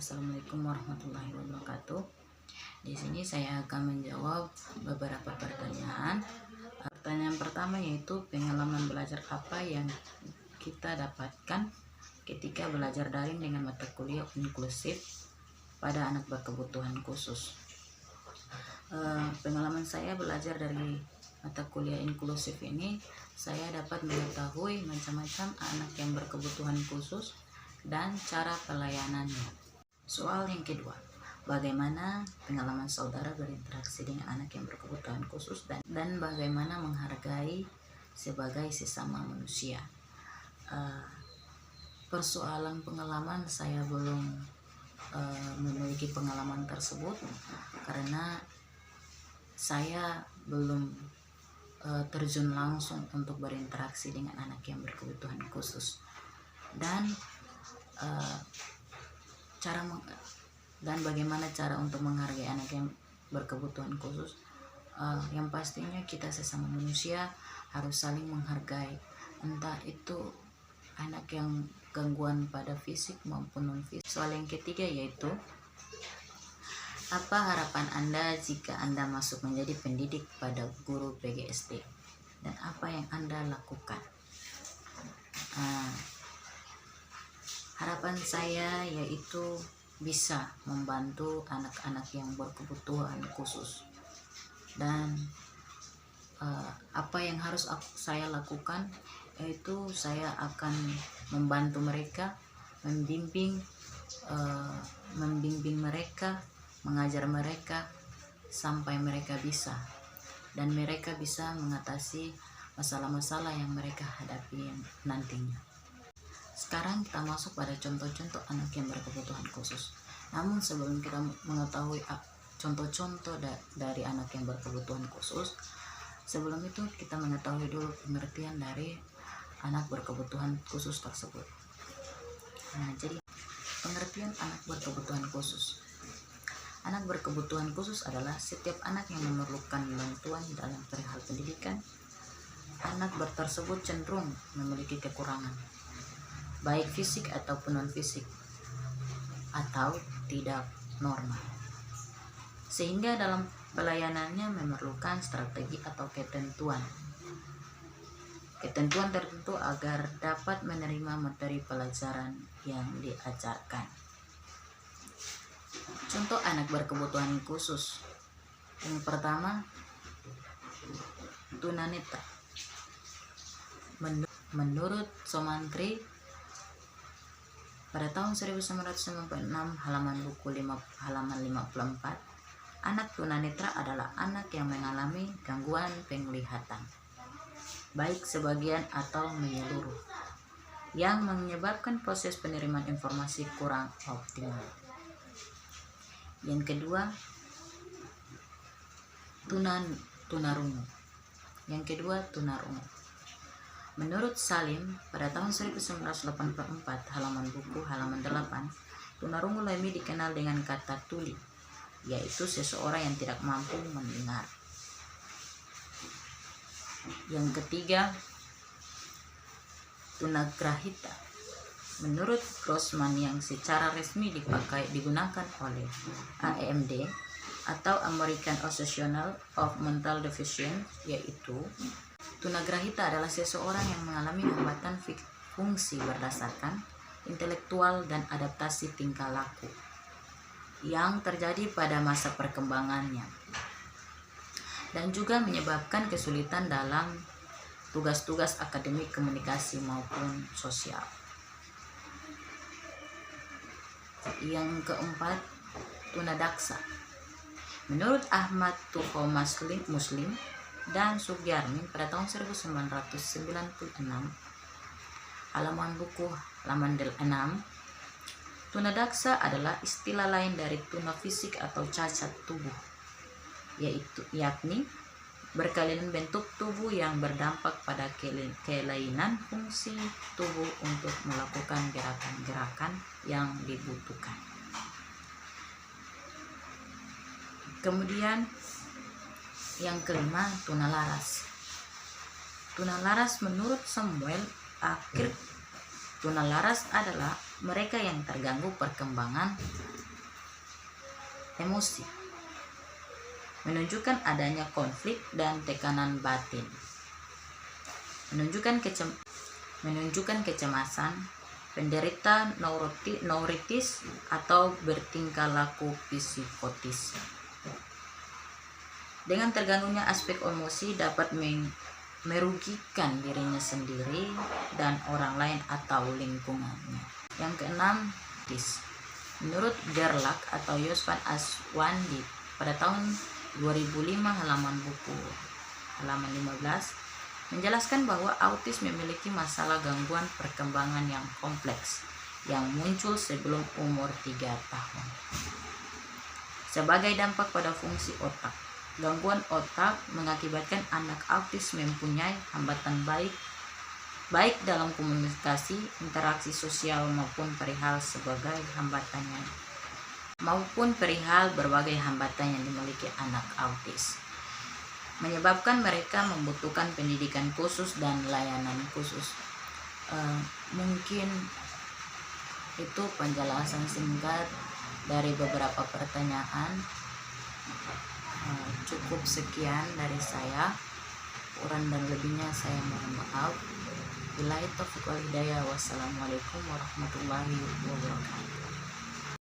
Assalamualaikum warahmatullahi wabarakatuh. Di sini saya akan menjawab beberapa pertanyaan. Pertanyaan pertama yaitu pengalaman belajar apa yang kita dapatkan ketika belajar daring dengan mata kuliah inklusif pada anak berkebutuhan khusus. Pengalaman saya belajar dari mata kuliah inklusif ini, saya dapat mengetahui macam-macam anak yang berkebutuhan khusus dan cara pelayanannya. Soal yang kedua, bagaimana pengalaman saudara berinteraksi dengan anak yang berkebutuhan khusus dan bagaimana menghargai sebagai sesama manusia. Persoalan pengalaman, saya belum memiliki pengalaman tersebut karena saya belum terjun langsung untuk berinteraksi dengan anak yang berkebutuhan khusus, dan bagaimana cara untuk menghargai anak yang berkebutuhan khusus. Yang pastinya kita sesama manusia harus saling menghargai, entah itu anak yang gangguan pada fisik maupun non fisik. Soal yang ketiga yaitu, apa harapan Anda jika Anda masuk menjadi pendidik pada guru PGSD, dan apa yang Anda lakukan? Harapan saya yaitu bisa membantu anak-anak yang berkebutuhan khusus, dan apa yang harus saya lakukan yaitu saya akan membantu mereka, membimbing mereka, mengajar mereka sampai mereka bisa, dan mereka bisa mengatasi masalah-masalah yang mereka hadapi nantinya. Sekarang kita masuk pada contoh-contoh anak yang berkebutuhan khusus. Namun sebelum kita mengetahui contoh-contoh dari anak yang berkebutuhan khusus, sebelum itu kita mengetahui dulu pengertian dari anak berkebutuhan khusus tersebut. Jadi pengertian anak berkebutuhan khusus. Anak berkebutuhan khusus adalah setiap anak yang memerlukan bantuan dalam perihal pendidikan. Anak tersebut cenderung memiliki kekurangan, baik fisik ataupun non fisik, atau tidak normal, sehingga dalam pelayanannya memerlukan strategi atau ketentuan tertentu agar dapat menerima materi pelajaran yang diajarkan. Contoh anak berkebutuhan khusus. Yang pertama, tunanetra. Menurut Somantri pada tahun 1996, halaman buku 5, halaman 54, anak tunanetra adalah anak yang mengalami gangguan penglihatan, baik sebagian atau menyeluruh, yang menyebabkan proses penerimaan informasi kurang optimal. Yang kedua, tunarungu. Menurut Salim pada tahun 1984, halaman buku halaman 8, tunarungu lebih dikenal dengan kata tuli, yaitu seseorang yang tidak mampu mendengar. Yang ketiga, tunagrahita. Menurut Grossman, yang secara resmi digunakan oleh AMD atau American Association of Mental Deficiency, yaitu tunagrahita adalah seseorang yang mengalami hambatan fungsi berdasarkan intelektual dan adaptasi tingkah laku yang terjadi pada masa perkembangannya, dan juga menyebabkan kesulitan dalam tugas-tugas akademik, komunikasi maupun sosial. Yang keempat, tunadaksa. Menurut Ahmad Tuho Muslim dan Sugyarmin pada tahun 1996, halaman buku halaman 6, tunadaksa adalah istilah lain dari tuna fisik atau cacat tubuh, yakni berkelainan bentuk tubuh yang berdampak pada kelainan fungsi tubuh untuk melakukan gerakan-gerakan yang dibutuhkan. Kemudian yang kelima, tunalaras. Tunalaras menurut Samuel Akhir, tunalaras adalah mereka yang terganggu perkembangan emosi, menunjukkan adanya konflik dan tekanan batin, menunjukkan kecemasan, penderita neuritis atau bertingkah laku psikotis. Dengan terganggunya aspek emosi dapat merugikan dirinya sendiri dan orang lain atau lingkungannya. Yang keenam, menurut Gerlach atau Yosvan Aswandi pada tahun 2005 halaman 15 menjelaskan bahwa autis memiliki masalah gangguan perkembangan yang kompleks yang muncul sebelum umur 3 tahun. Sebagai dampak pada fungsi otak, gangguan otak mengakibatkan anak autis mempunyai hambatan baik dalam komunikasi, interaksi sosial maupun perihal berbagai hambatan yang dimiliki anak autis, menyebabkan mereka membutuhkan pendidikan khusus dan layanan khusus. Mungkin itu penjelasan singkat dari beberapa pertanyaan. Cukup sekian dari saya. Kurang dan lebihnya saya mohon maaf. Billahi taufiq wal hidayah. Wassalamualaikum warahmatullahi wabarakatuh.